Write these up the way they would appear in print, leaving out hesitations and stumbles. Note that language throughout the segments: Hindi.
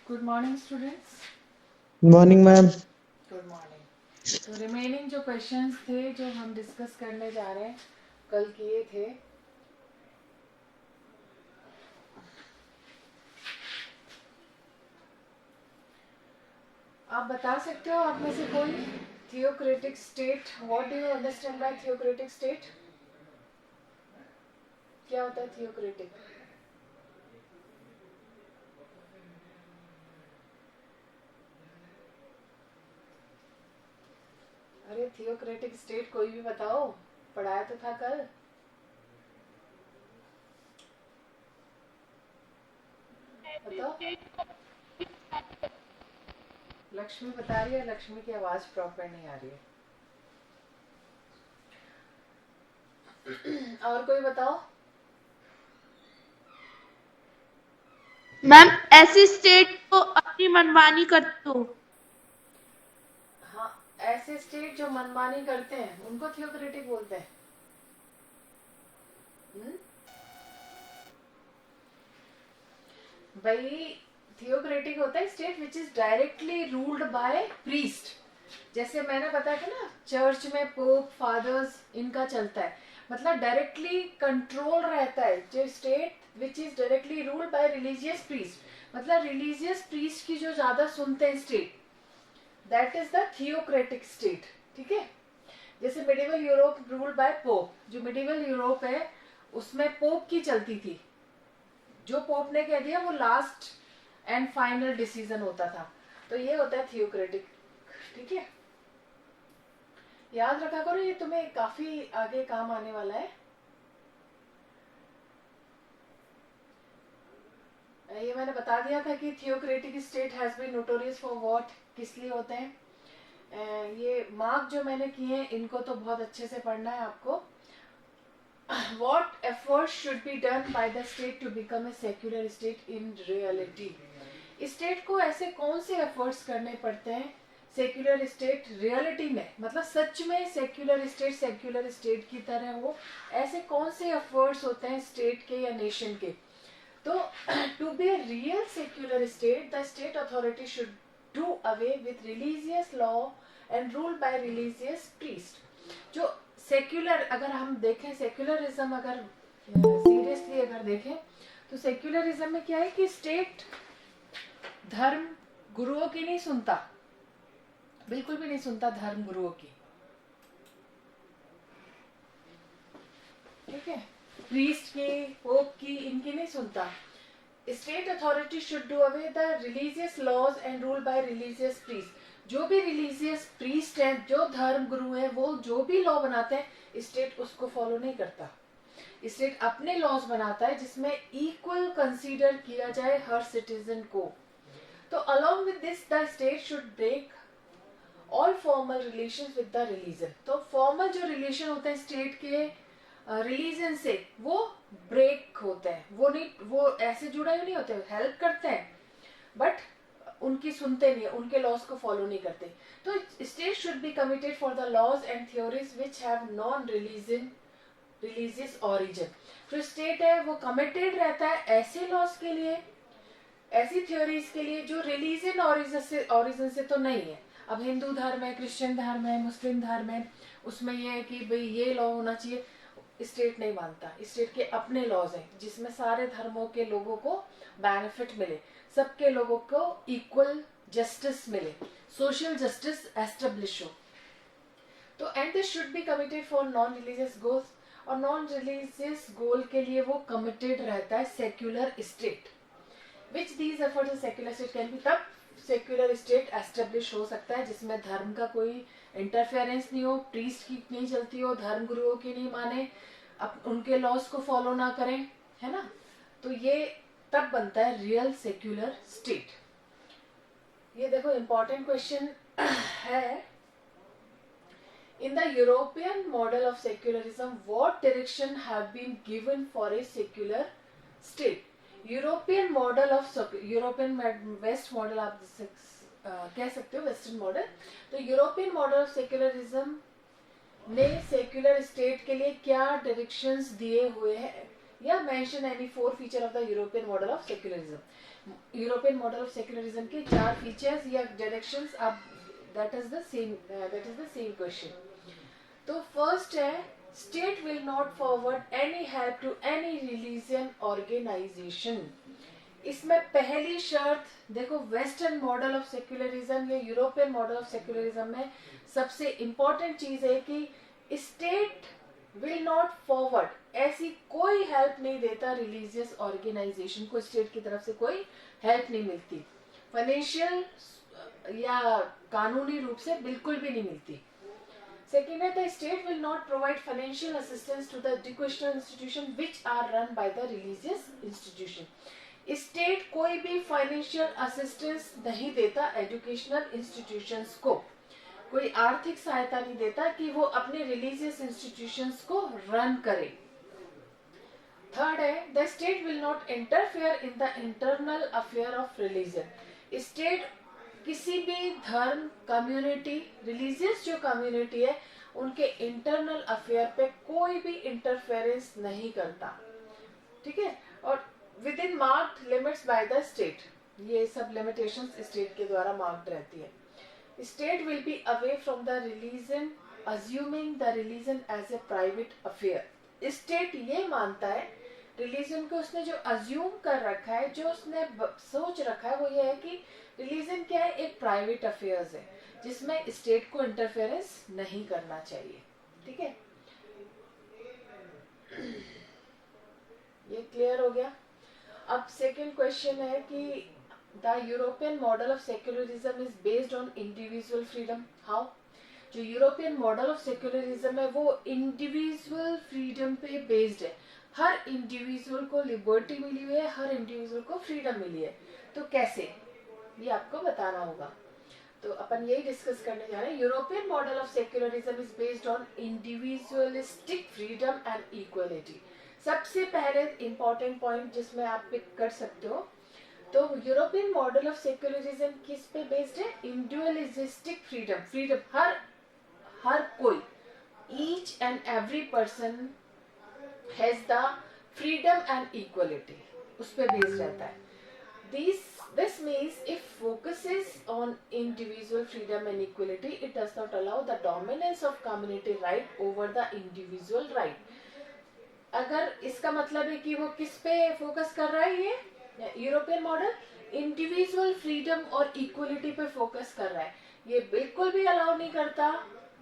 Good morning students. Morning ma'am. Good morning. तो रिमेनिंग जो क्वेश्चंस थे जो हम डिस्कस करने जा रहे हैं, कल किए थे। आप बता सकते हो आप में से कोई theocratic state, what do you understand by theocratic state? क्या होता है थियोक्रेटिक? अरे थियोक्रेटिक स्टेट कोई भी बताओ, पढ़ाया तो था कल। बताओ। लक्ष्मी बता रही है, लक्ष्मी की आवाज प्रॉपर नहीं आ रही है। और कोई बताओ। मैम ऐसी स्टेट को अपनी मनमानी करते हो। हाँ, ऐसे स्टेट जो मनमानी करते हैं उनको थियोक्रेटिक बोलते हैं। भाई, थियोक्रेटिक होता है state which is directly ruled by priest. जैसे मैंने बताया था ना, चर्च में पोप फादर्स इनका चलता है, मतलब डायरेक्टली कंट्रोल रहता है। जो state which is directly ruled by religious priest, मतलब रिलीजियस प्रीस्ट की जो ज्यादा सुनते हैं state, that is the theocratic state. ठीक है। जैसे medieval Europe ruled by pope, जो मिडिवल यूरोप है उसमें पोप की चलती थी। जो पोप ने कह दिया वो लास्ट एंड फाइनल डिसीजन होता था। तो ये होता है थियोक्रेटिक। ठीक है, याद रखा करो, ये तुम्हें काफी आगे काम आने वाला है। ये मैंने बता दिया था कि theocratic state has been notorious for what, किस लिए होते हैं। ये मार्क जो मैंने किए हैं इनको तो बहुत अच्छे से पढ़ना है आपको। What efforts should be done by the state to become a secular state in reality? State को ऐसे कौन से एफर्ट्स करने पड़ते हैं सेक्युलर स्टेट रियलिटी में, मतलब सच में सेक्युलर स्टेट की तरह हो, ऐसे कौन से एफर्ट्स होते हैं स्टेट के या नेशन के। तो to be a real secular state, the state authority should do away with religious law and rule by religious priest. जो सेक्युलर, अगर हम देखें सेक्युलरिज्म, अगर सीरियसली अगर देखें तो सेक्युलरिज्म में क्या है कि स्टेट धर्म गुरुओं की नहीं सुनता, बिल्कुल भी नहीं सुनता धर्म गुरुओं की। ठीक है, प्रीस्ट की, पोप की, इनकी नहीं सुनता। State authority should do away the religious laws and rule by religious priest. जो भी रिलीजियस प्रीस्ट है, जो धर्म गुरु है, वो जो भी लॉ बनाते हैं स्टेट उसको फॉलो नहीं करता। स्टेट अपने लॉज बनाता है जिसमें इक्वल कंसीडर किया जाए हर सिटीजन को। तो along with this the state should break all formal relations with the religion। तो फॉर्मल जो रिलेशन होते हैं स्टेट के रिलीजन से वो ब्रेक होते हैं। वो नहीं, वो ऐसे जुड़े हुए नहीं होते, हेल्प करते हैं बट उनकी सुनते नहीं, उनके लॉज को फॉलो नहीं करते। तो state should be committed for the laws and theories which have non religious origin. जो स्टेट है वो कमिटेड रहता है ऐसे लॉज के लिए, ऐसी थ्योरीज के लिए जो रिलीजन ओरिजिन से तो नहीं है। अब हिंदू धर्म है, क्रिश्चियन धर्म है, मुस्लिम धर्म है, उसमें ये है कि भाई ये लॉ होना चाहिए, स्टेट नहीं मानता। स्टेट के अपने लॉज हैं जिसमें सारे धर्मों के लोगों को बेनिफिट मिले, सबके लोगों को इक्वल जस्टिस मिले, सोशल जस्टिस एस्टेब्लिश हो। तो and this should be committed for non religious goals, और नॉन रिलीजियस गोल के लिए वो कमिटेड रहता है secular state. Which these efforts secular state can be, तब सेक्युलर स्टेट एस्टेब्लिश हो सकता है जिसमें धर्म का कोई इंटरफेरेंस नहीं हो, प्रीस्ट की नहीं चलती हो, धर्म गुरुओं की नहीं माने, अब उनके लॉस को फॉलो ना करें, है ना। तो ये तब बनता है रियल सेक्युलर स्टेट। ये देखो इंपॉर्टेंट क्वेश्चन है। In the European model of secularism, what direction have been given for a secular state? European model of, European west model आप कह सकते हो, वेस्टर्न मॉडल। तो यूरोपियन मॉडल ऑफ सेक्युलरिज्म ने सेक्युलर स्टेट के लिए क्या डायरेक्शंस दिए हुए हैं, या mention any 4 feature of the European model of secularism. European model of secularism के 4 फीचर्स या डायरेक्शंस, आप that is the same question. तो फर्स्ट है, state will not forward any help to any religion organisation. इसमें पहली शर्त देखो, वेस्टर्न मॉडल ऑफ सेक्युलरिज्म या यूरोपियन मॉडल ऑफ सेक्युलरिज्म में सबसे इंपॉर्टेंट चीज है कि स्टेट विल नॉट फॉरवर्ड, ऐसी कोई हेल्प नहीं देता रिलीजियस ऑर्गेनाइजेशन को, स्टेट की तरफ से कोई हेल्प नहीं मिलती, फाइनेंशियल या कानूनी रूप से बिल्कुल भी नहीं मिलती। सेकेंड है, the state will not provide financial assistance to the educational institution which are run by the religious institution. State कोई भी फाइनेंशियल असिस्टेंस नहीं देता एजुकेशनल इंस्टीट्यूशंस को, कोई आर्थिक सहायता नहीं देता कि वो अपने रिलीजियस इंस्टीट्यूशंस को रन करे। थर्ड है, the state will not interfere in the internal affair of religion. State किसी भी धर्म कम्युनिटी, रिलीजियस जो कम्युनिटी है, उनके इंटरनल अफेयर पे कोई भी इंटरफेरेंस नहीं करता, ठीक है, और with in marked limits by the state, ये सब लिमिटेशंस स्टेट के द्वारा मार्क्ड रहती है। State will be away from the religion, assuming the religion as a private affair. State ये मानता है, रिलीजन को उसने जो अज्यूम कर रखा है, जो उसने सोच रखा है, वो ये है कि रिलीजन क्या है, एक प्राइवेट अफेयर्स है जिसमें स्टेट को इंटरफेरेंस नहीं करना चाहिए, ठीक है। ये क्लियर हो गया। अब सेकंड क्वेश्चन है कि The European model of secularism is based on individual freedom. How? जो यूरोपियन मॉडल ऑफ सेक्युलरिज्म है वो इंडिविजुअल फ्रीडम पे बेस्ड है। हर इंडिविजुअल को लिबर्टी मिली हुई है, हर इंडिविजुअल को फ्रीडम मिली है। तो कैसे, ये आपको बताना होगा। तो अपन यही डिस्कस करने जा रहे हैं। European model of secularism is based on individualistic freedom and equality. सबसे पहले इंपॉर्टेंट पॉइंट जिसमें आप पिक कर सकते हो, तो यूरोपियन मॉडल ऑफ सेक्युलरिज्म किस पे बेस्ड है, इंडिविजुअलिस्टिक फ्रीडम। फ्रीडम हर कोई, each and every person has the freedom and equality, उस पे बेस्ड रहता है। This means if focuses on individual freedom and equality, it does not allow the dominance of community right over the individual right. अगर इसका मतलब है कि वो किस पे फोकस कर रहा है, ये यूरोपियन मॉडल इंडिविजुअल फ्रीडम और इक्वलिटी पे फोकस कर रहा है। ये बिल्कुल भी अलाउ नहीं करता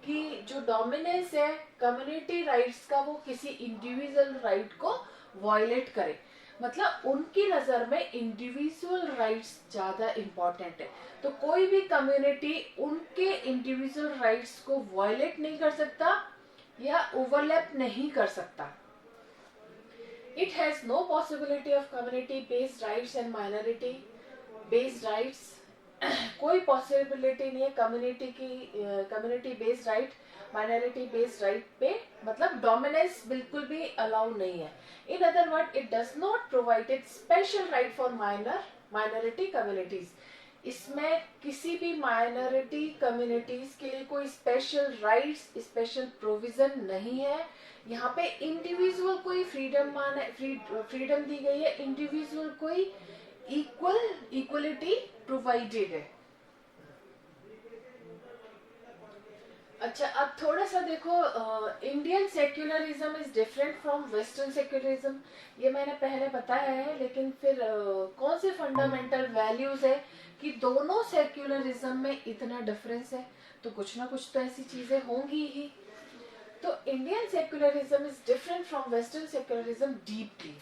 कि जो डोमिनेंस है कम्युनिटी राइट्स का, वो किसी इंडिविजुअल राइट को वायलेट करे। मतलब उनकी नजर में इंडिविजुअल राइट्स ज्यादा इंपॉर्टेंट है, तो कोई भी कम्युनिटी उनके इंडिविजुअल राइट्स को वायलेट नहीं कर सकता या ओवरलैप नहीं कर सकता। It has no possibility of community-based rights and minority-based rights. कोई पॉसिबिलिटी नहीं है community based right, minority based right पे, मतलब डोमिनेंस बिल्कुल भी अलाउ नहीं है। In other word, it does not provided special right for minority communities. इसमें किसी भी माइनॉरिटी कम्युनिटीज के लिए कोई स्पेशल राइट्स, स्पेशल प्रोविजन नहीं है। यहाँ पे इंडिविजुअल कोई फ्रीडम दी गई है, इंडिविजुअल कोई इक्वलिटी प्रोवाइडेड है। अच्छा, अब थोड़ा सा देखो, Indian secularism is different from western secularism. ये मैंने पहले बताया है, लेकिन फिर कौन से फंडामेंटल वैल्यूज है कि दोनों सेक्युलरिज्म में इतना डिफरेंस है, तो कुछ ना कुछ तो ऐसी चीजें होंगी ही। तो Indian secularism is different from western secularism deeply,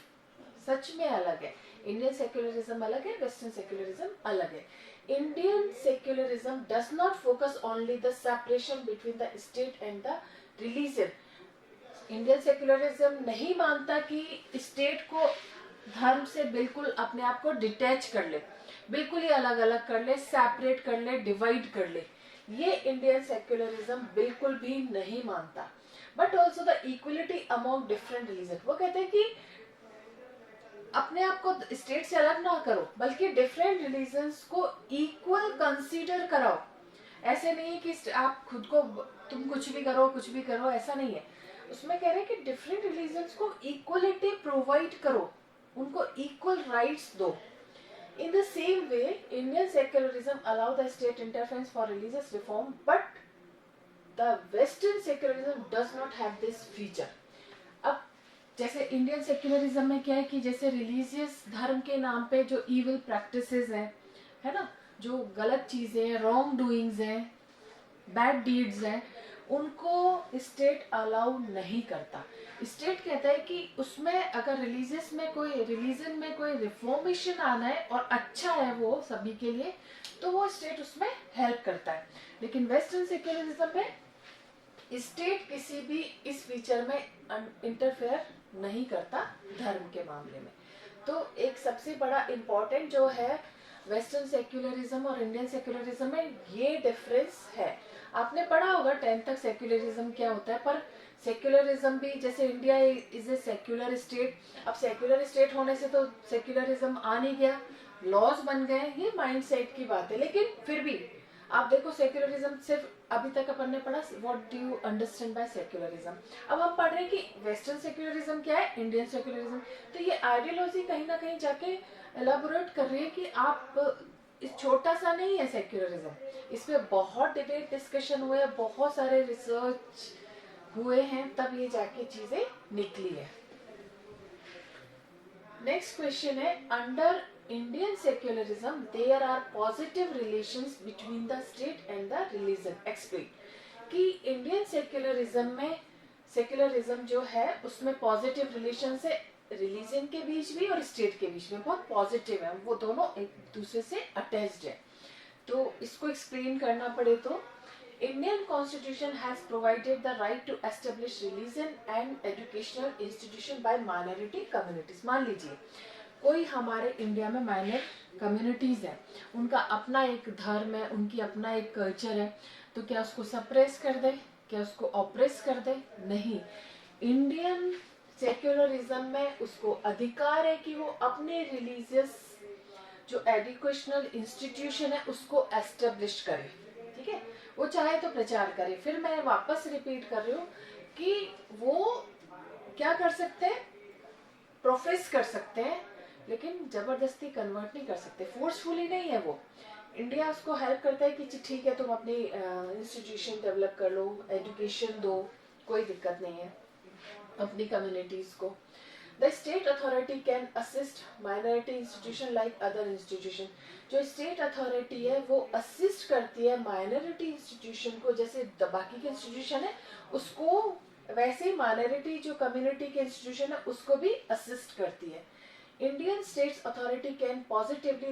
सच में अलग है। इंडियन सेक्युलरिज्म अलग है, वेस्टर्न सेक्युलरिज्म अलग है। Indian secularism does not focus only the separation between the state and the religion. Indian secularism नहीं मानता कि स्टेट को धर्म से बिल्कुल अपने आप को डिटैच कर ले, बिल्कुल ही अलग अलग कर ले, सेपरेट कर ले, डिवाइड कर ले। ये इंडियन सेक्युलरिज्म बिल्कुल भी नहीं मानता। But also the equality among different religion, वो कहते हैं कि अपने आप को स्टेट से अलग ना करो, बल्कि डिफरेंट रिलीजन्स को इक्वल कंसीडर कराओ। ऐसे नहीं है कि आप खुद को तुम कुछ भी करो, ऐसा नहीं है। उसमें कह रहे हैं कि डिफरेंट रिलीजन्स को इक्वलिटी प्रोवाइड करो, उनको इक्वल राइट्स दो. In the same way, Indian secularism allow the state interference for religious reform, but the Western secularism does not have this feature. अब जैसे इंडियन सेक्युलरिज्म में क्या है कि जैसे रिलीजियस धर्म के नाम पे जो इविल प्रैक्टिसेस हैं, है ना, जो गलत चीजें हैं, रॉन्ग डूइंग्स हैं, बैड डीड्स हैं, उनको स्टेट अलाउ नहीं करता. स्टेट कहता है कि उसमें अगर रिलीजियस में कोई रिलीजन में कोई रिफॉर्मेशन आना है और अच्छा है वो सभी के लिए, तो वो स्टेट उसमें हेल्प करता है. लेकिन वेस्टर्न सेक्युलरिज्म में स्टेट किसी भी इस फीचर में इंटरफेयर नहीं करता धर्म के मामले में. तो एक सबसे बड़ा इम्पोर्टेंट जो है वेस्टर्न सेक्युलरिज्म और इंडियन सेक्युलरिज्म में ये डिफरेंस है. आपने पढ़ा होगा 10th तक सेक्युलरिज्म क्या होता है, पर सेक्युलरिज्म भी जैसे India is a secular state. अब सेक्युलर स्टेट होने से तो सेक्युलरिज्म आ नहीं गया, लॉज बन गए, ये माइंडसेट की बात है. लेकिन फिर भी आप देखो सेक्युलरिज्म सिर्फ अभी तक अपन ने पढ़ा what do you understand by secularism. अब हम पढ़ रहे हैं कि वेस्टर्न सेक्युलरिज्म क्या है, इंडियन सेक्युलरिज्म. तो ये आइडियोलॉजी कहीं ना कहीं जाके एलाबोरेट कर रही है कि आप इस छोटा सा नहीं है सेक्युलरिज्म, इसमें बहुत डिबेट डिस्कशन हुए हैं, बहुत सारे रिसर्च हुए हैं, तब ये जाके चीजें निकली है. नेक्स्ट क्वेश्चन है, under Indian secularism there are positive relations between the state and the religion. Explain. कि इंडियन सेक्युलरिज्म में सेक्युलरिज्म जो है उसमें पॉजिटिव रिलेशन है रिलीजन के बीच भी और स्टेट के बीच में, बहुत पॉजिटिव है, वो दोनों एक दूसरे से अटैच्ड है. तो इसको एक्सप्लेन करना पड़े तो Indian constitution has provided the right to establish religion and educational institution by minority communities. मान लीजिए कोई हमारे इंडिया में माइनर कम्युनिटीज है, उनका अपना एक धर्म है, उनकी अपना एक कल्चर है, तो क्या उसको सप्रेस कर दे, क्या उसको ऑप्रेस कर दे? नहीं. इंडियन सेक्युलरिज्म में उसको अधिकार है कि वो अपने रिलीजियस जो एजुकेशनल इंस्टीट्यूशन है उसको एस्टेब्लिश करे. ठीक है, वो चाहे तो प्रचार करे. फिर मैं वापस रिपीट कर रही हूँ कि वो क्या कर सकते हैं, प्रोफेस कर सकते हैं, लेकिन जबरदस्ती कन्वर्ट नहीं कर सकते, फोर्सफुली नहीं है वो. इंडिया उसको हेल्प करता है कि ठीक है तुम अपनी इंस्टीट्यूशन डेवलप कर लो, एजुकेशन दो, कोई दिक्कत नहीं है अपनी कम्युनिटीज को. The state authority can assist minority institution like other institution. जो स्टेट अथॉरिटी है वो असिस्ट करती है माइनॉरिटी इंस्टीट्यूशन को, जैसे बाकी के इंस्टीट्यूशन है उसको वैसे ही माइनॉरिटी जो कम्युनिटी के इंस्टीट्यूशन है उसको भी असिस्ट करती है. Indian states authority can positively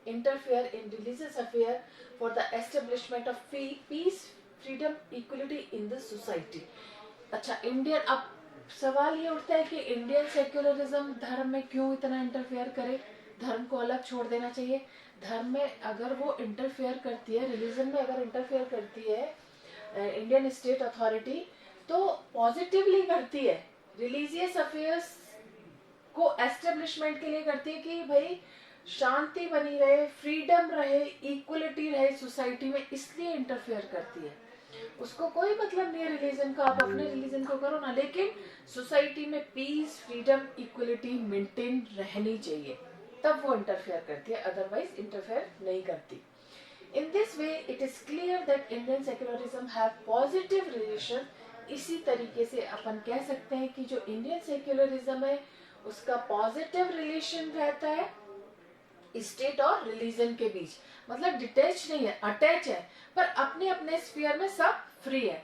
interfere in religious affair for the establishment of peace, freedom, equality in the society. अच्छा, इंडियन अब सवाल ये उठता है कि इंडियन सेक्युलरिज्म धर्म में क्यों इतना इंटरफेयर करे, धर्म को अलग छोड़ देना चाहिए. धर्म में अगर वो इंटरफेयर करती है, रिलीजन में अगर इंटरफेयर करती है इंडियन स्टेट अथॉरिटी, तो पॉजिटिवली करती है, रिलीजियस अफेयर्स को एस्टेब्लिशमेंट के लिए करती है कि भाई शांति बनी रहे, फ्रीडम रहे, इक्वलिटी रहे सोसाइटी में, इसलिए इंटरफेयर करती है. उसको कोई मतलब नहीं है रिलीजन का, आप अपने रिलीजन को करो ना, लेकिन सोसाइटी में पीस, फ्रीडम, इक्वलिटी मेंटेन रहनी चाहिए, तब वो इंटरफेयर करती है, अदरवाइज इंटरफेयर नहीं करती. In this way it is clear that Indian secularism have positive relation. इसी तरीके से अपन कह सकते हैं कि जो इंडियन सेक्युलरिज्म है उसका पॉजिटिव रिलेशन रहता है स्टेट और रिलीजन के बीच. मतलब डिटैच नहीं है, अटैच है, पर अपने अपने स्फीयर में सब फ्री है.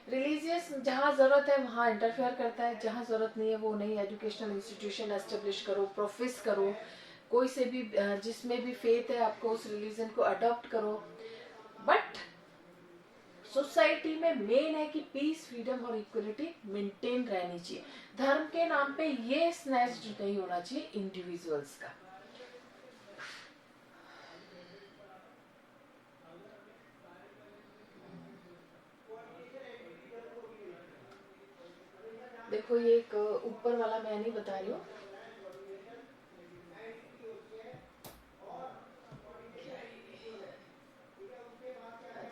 रिलीजियस जहाँ जरूरत है वहाँ इंटरफेयर करता है, जहाँ जरूरत नहीं है वो नहीं. एजुकेशनल इंस्टीट्यूशन एस्टेब्लिश करो, प्रोफेस करो, कोई से भी जिसमें भी फेथ है आपको उस रिलीजन को अडॉप्ट करो. बट सोसाइटी में मेन है कि पीस, फ्रीडम और इक्वलिटी मेंटेन रहनी चाहिए. धर्म के नाम पे ये स्नैच्ड नहीं होना चाहिए इंडिविजुअल्स का. देखो ये एक ऊपर वाला मैं नहीं बता रही हूँ,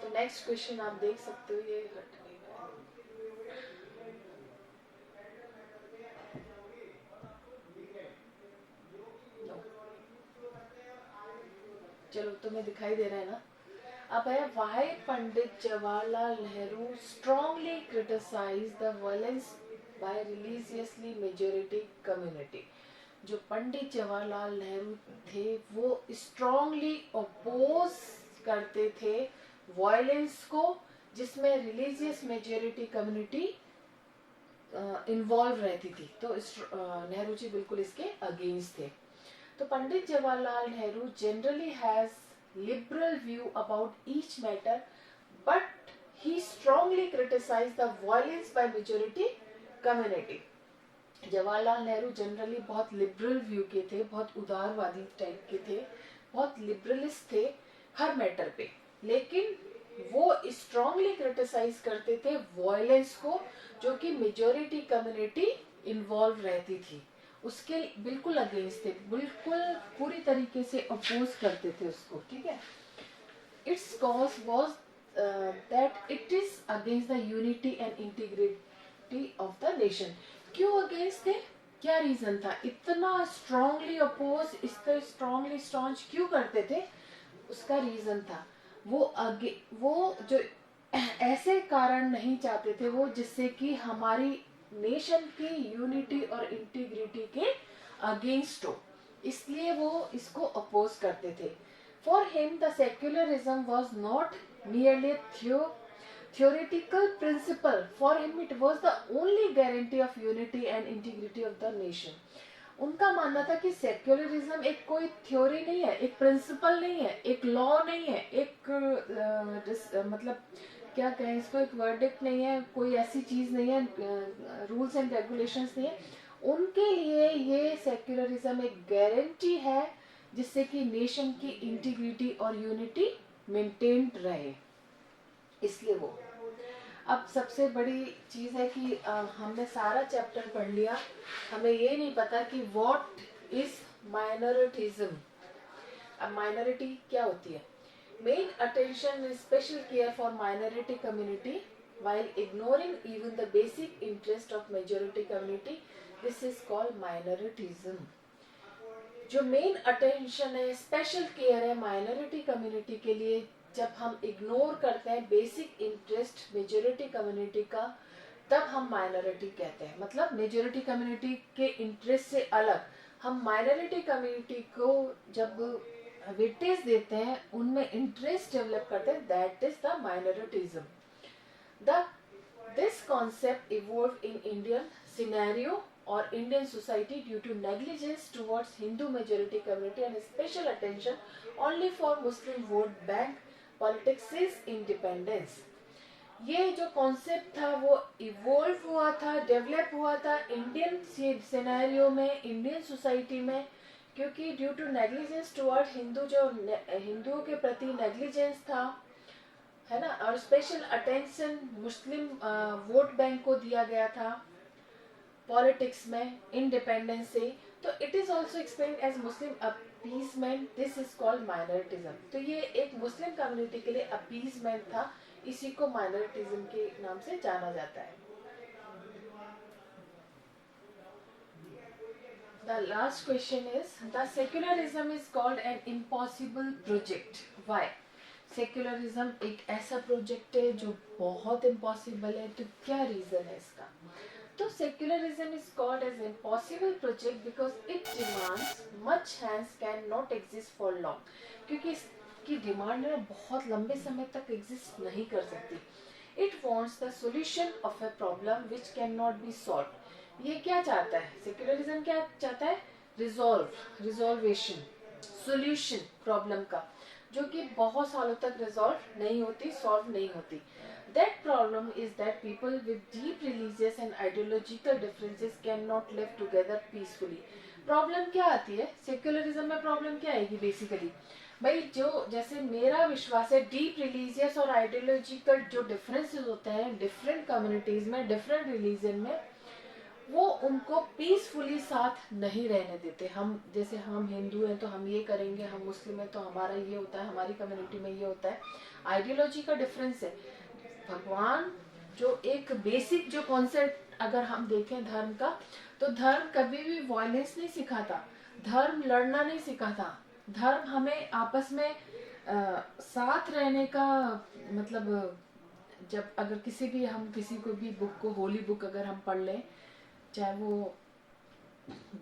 तो नेक्स्ट क्वेश्चन आप देख सकते हो, ये चलो तुम्हें दिखाई दे रहा है ना। अब है why Pandit Jawaharlal Nehru strongly criticise the violence by religiously majority community. जो पंडित जवाहरलाल नेहरू थे वो स्ट्रांगली अपोज करते थे वायलेंस को जिसमें रिलीजियस मेजोरिटी कम्युनिटी इन्वॉल्व रहती थी। तो नेहरू जी बिल्कुल इसके अगेंस्ट थे। तो Pandit Jawaharlal Nehru generally has liberal view about each matter, but he strongly criticized the violence by majority community. Jawaharlal Nehru generally बहुत लिबरल व्यू के थे, बहुत उदारवादी टाइप के थे, बहुत लिबरलिस्ट थे हर मैटर पे, लेकिन वो स्ट्रांगली क्रिटिसाइज करते थे वॉयलेंस को जो कि मेजोरिटी कम्युनिटी इन्वॉल्व रहती थी, उसके बिल्कुल अगेंस्ट थे, बिल्कुल पूरी तरीके से अपोज करते थे उसको। ठीक है। It's cause was that it is against the unity and integrity of the nation. क्यों अगेंस्ट थे, क्या रीजन था, इतना स्ट्रांगली अपोज, इतना स्ट्रांगली स्टॉन्च क्यों करते थे, उसका रीजन था वो जो ऐसे कारण नहीं चाहते थे वो जिससे कि हमारी नेशन की यूनिटी और इंटीग्रिटी के अगेंस्ट हो, इसलिए वो इसको अपोज करते थे। For him the secularism was not merely theoretical principle, for him it was the only guarantee of unity and integrity of the nation. उनका मानना था कि सेक्युलरिज्म एक कोई थ्योरी नहीं है, एक प्रिंसिपल नहीं है, एक लॉ नहीं है, एक मतलब क्या कहें इसको, एक वर्डिक्ट नहीं है, कोई ऐसी चीज नहीं है, रूल्स एंड रेगुलेशंस नहीं है। उनके लिए ये सेक्युलरिज्म एक गारंटी है जिससे कि नेशन की इंटीग्रिटी और यूनिटी मेंटेन रहे, इसलिए वो। अब सबसे बड़ी चीज है कि हमने सारा चैप्टर पढ़ लिया, हमें ये नहीं पता कि व्हाट इज माइनॉरिटीज्म। अब माइनॉरिटी क्या होती है। Main attention is special care for minority community while ignoring even the basic interest of majority community, this is called minoritism. जो मेन अटेंशन है, स्पेशल केयर है माइनॉरिटी कम्युनिटी के लिए, जब हम इग्नोर करते हैं बेसिक इंटरेस्ट मेजोरिटी कम्युनिटी का, तब हम माइनॉरिटी कहते हैं। मतलब मेजोरिटी कम्युनिटी के इंटरेस्ट से अलग हम माइनॉरिटी कम्युनिटी को जब वेटेज देते हैं, उनमें इंटरेस्ट डेवलप करते हैं, that is the minoritism. This concept evolved in Indian scenario or Indian society due to negligence towards Hindu majority community and special attention only for Muslim vote bank politics since independence. ये जो कॉन्सेप्ट था वो इवोल्व हुआ था, डेवलप हुआ था इंडियन सिनेरियो में, इंडियन सोसाइटी में, क्योंकि due to negligence toward Hindu, जो हिंदुओं के प्रति नेग्लिजेंस था, है ना, और special attention Muslim vote bank को दिया गया था पॉलिटिक्स में इंडिपेंडेंस से। तो it is also explain as Muslim appeasement, this is called minoritism. तो ये एक मुस्लिम कम्युनिटी के लिए अपीजमेंट था, इसी को माइनॉरिटिज्म के नाम से जाना जाता है। The last question is, the secularism is called an impossible project. Why? Secularism एक ऐसा प्रोजेक्ट है जो बहुत इम्पॉसिबल है, तो क्या रीजन है इसका। तो secularism is called as impossible project because it demands much hands can not exist for long, क्योंकि इसकी डिमांड है बहुत लंबे समय तक एग्जिस्ट नहीं कर सकती। It wants the solution of a problem which can not be solve. ये क्या चाहता है, सेक्युलरिज्म क्या चाहता है, रिजॉल्वेशन, सॉल्यूशन प्रॉब्लम का, जो कि बहुत सालों तक रिजॉल्व नहीं होती, सॉल्व नहीं होती। That problem is that people with deep religious and ideological differences can not live together peacefully. Problem क्या आती है सेक्युलरिज्म में, प्रॉब्लम क्या आएगी बेसिकली भाई, जो जैसे मेरा विश्वास है डीप रिलीजियस और आइडियोलॉजिकल जो डिफरेंसेस होते हैं डिफरेंट कम्युनिटीज में, डिफरेंट रिलीजन में, वो उनको पीसफुली साथ नहीं रहने देते। हम जैसे हम हिंदू हैं तो हम ये करेंगे, हम मुस्लिम हैं तो हमारा ये होता है, हमारी कम्युनिटी में ये होता है, आइडियोलॉजी का डिफरेंस है। भगवान जो एक बेसिक जो कॉन्सेप्ट अगर हम देखें धर्म का, तो धर्म कभी भी वायलेंस नहीं सिखाता, धर्म लड़ना नहीं सिखाता, धर्म हमें आपस में साथ रहने का मतलब जब अगर किसी भी हम किसी को भी बुक को होली बुक अगर हम पढ़ लें, चाहे वो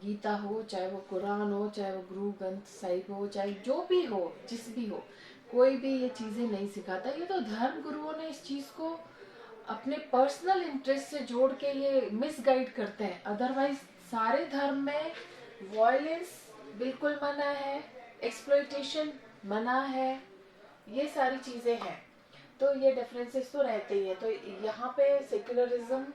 गीता हो, चाहे वो कुरान हो, चाहे वो गुरु ग्रंथ साहिब हो, चाहे जो भी हो, जिस भी हो, कोई भी ये चीज़ें नहीं सिखाता। ये तो धर्म गुरुओं ने इस चीज़ को अपने पर्सनल इंटरेस्ट से जोड़ के ये मिसगाइड करते हैं। अदरवाइज सारे धर्म में वॉयलेंस बिल्कुल मना है, एक्सप्लॉयटेशन मना है, ये सारी चीज़ें हैं। तो ये डिफरेंसेस तो रहते ही है। तो यहाँ पे सेक्युलरिज्म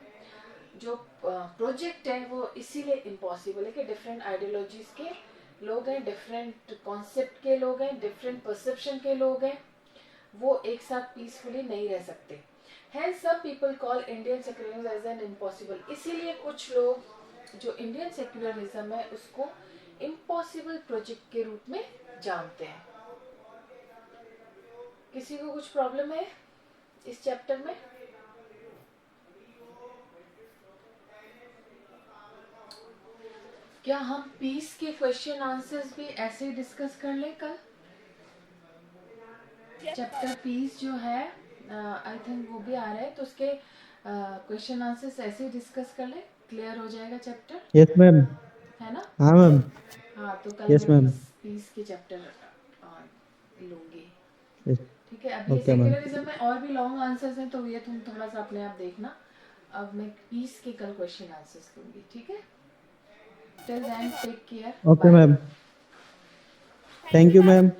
जो प्रोजेक्ट है वो इसीलिए इम्पॉसिबल है कि डिफरेंट आइडियोलॉजीज के लोग हैं, डिफरेंट कॉन्सेप्ट के लोग हैं, डिफरेंट परसेप्शन के लोग हैं, वो एक साथ पीसफुली नहीं रह सकते। Hence some people call Indian secularism as an impossible। इसीलिए कुछ लोग जो इंडियन सेक्युलरिज्म है उसको इम्पॉसिबल प्रोजेक्ट के रूप में जानते हैं। किसी को कुछ प्रॉब्लम है इस चैप्टर में? क्या हम पीस के क्वेश्चन आंसर्स भी ऐसे ही डिस्कस कर लें कल? चैप्टर पीस जो है आई थिंक वो भी आ रहा है, तो उसके क्वेश्चन आंसर्स ऐसे ही डिस्कस कर ले, क्लियर हो जाएगा चैप्टर, यस मैम। है ना? हाँ मैम। हाँ, तो कल यस मैं मैम। पीस के चैप्टर लूंगी। यस। ठीक है, अब ये ओके मैम। सेक्युलरिज्म में और भी लॉन्ग आंसर्स हैं, तो ये तुम थोड़ा सा अपने आप देखना। अब मैं पीस के कल क्वेश्चन आंसर्स लूंगी, ठीक है? Till then take care, okay bye. Ma'am. Thank you ma'am.